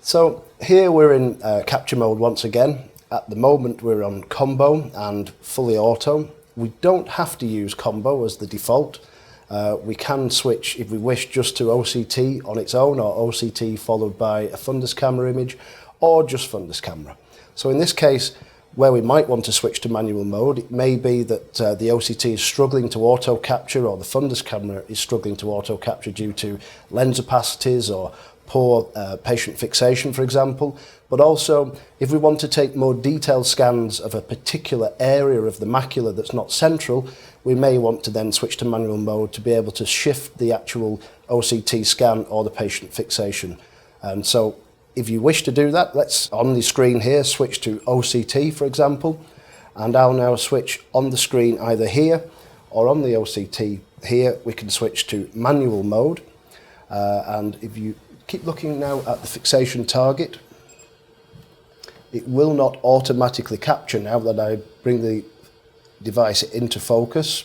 So here we're in capture mode once again. At the moment we're on combo and fully auto. We don't have to use combo as the default. We can switch if we wish just to OCT on its own, or OCT followed by a fundus camera image, or just fundus camera. So in this case, where we might want to switch to manual mode, it may be that the OCT is struggling to auto capture, or the fundus camera is struggling to auto capture due to lens opacities or poor patient fixation, for example. But also, if we want to take more detailed scans of a particular area of the macula that's not central, we may want to then switch to manual mode to be able to shift the actual OCT scan or the patient fixation. And so if you wish to do that, let's, on the screen here, switch to OCT, for example, and I'll now switch on the screen either here or on the OCT here. We can switch to manual mode, and if you keep looking now at the fixation target, it will not automatically capture now that I bring the device into focus.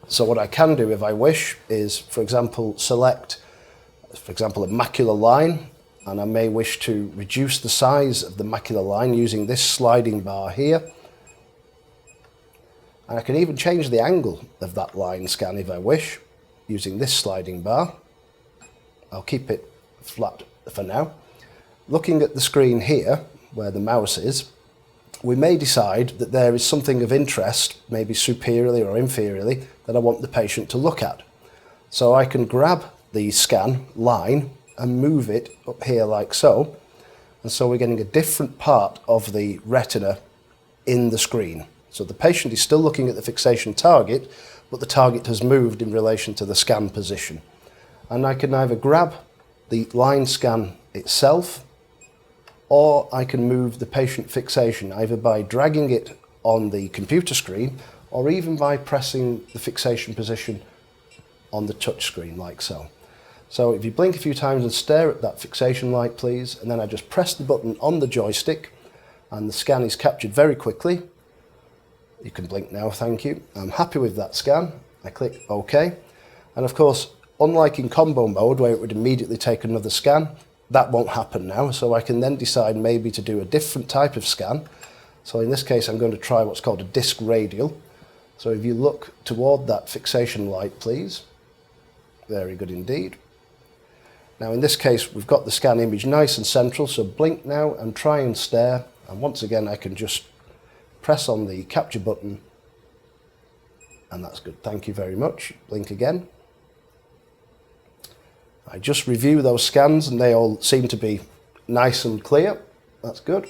So what I can do if I wish is, for example, select, for example, a macular line, and I may wish to reduce the size of the macular line using this sliding bar here. And I can even change the angle of that line scan if I wish, using this sliding bar. I'll keep it flat for now. Looking at the screen here, where the mouse is, we may decide that there is something of interest, maybe superiorly or inferiorly, that I want the patient to look at. So I can grab the scan line and move it up here like so. And so we're getting a different part of the retina in the screen. So the patient is still looking at the fixation target, but the target has moved in relation to the scan position. And I can either grab the line scan itself, or I can move the patient fixation either by dragging it on the computer screen, or even by pressing the fixation position on the touch screen like so. So if you blink a few times and stare at that fixation light, please, and then I just press the button on the joystick and the scan is captured very quickly. You can blink now, thank you. I'm happy with that scan. I click OK. And of course, unlike in combo mode where it would immediately take another scan, that won't happen now. So I can then decide maybe to do a different type of scan. So in this case, I'm going to try what's called a disc radial. So if you look toward that fixation light, please. Very good indeed. Now in this case, we've got the scan image nice and central, so blink now and try and stare. And once again, I can just press on the capture button. And that's good, thank you very much. Blink again. I just review those scans and they all seem to be nice and clear. That's good.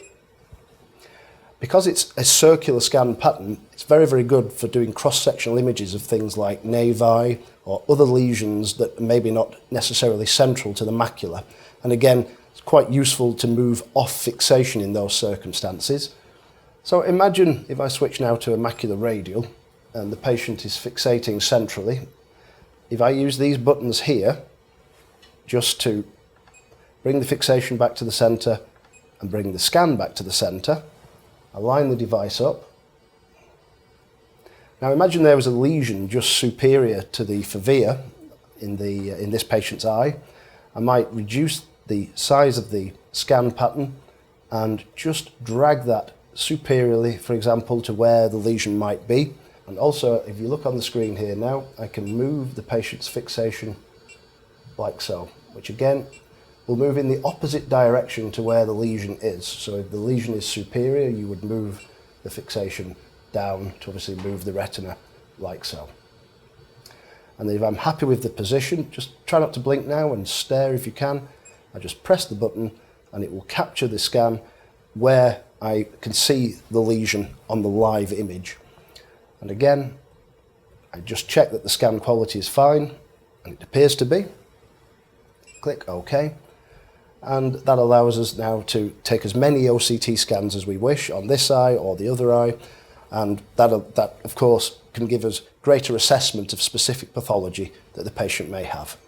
Because it's a circular scan pattern, it's very, very good for doing cross-sectional images of things like nevi or other lesions that are maybe not necessarily central to the macula. And again, it's quite useful to move off fixation in those circumstances. So imagine if I switch now to a macular radial and the patient is fixating centrally. If I use these buttons here, just to bring the fixation back to the center and bring the scan back to the center, align the device up. Now imagine there was a lesion just superior to the fovea in this patient's eye. I might reduce the size of the scan pattern and just drag that superiorly, for example, to where the lesion might be. And also, if you look on the screen here now, I can move the patient's fixation like so, which again will move in the opposite direction to where the lesion is. So if the lesion is superior, you would move the fixation down to obviously move the retina like so. And if I'm happy with the position, just try not to blink now and stare if you can. I just press the button and it will capture the scan where I can see the lesion on the live image. And again, I just check that the scan quality is fine, and it appears to be. Click OK. And that allows us now to take as many OCT scans as we wish on this eye or the other eye. And that of course, can give us greater assessment of specific pathology that the patient may have.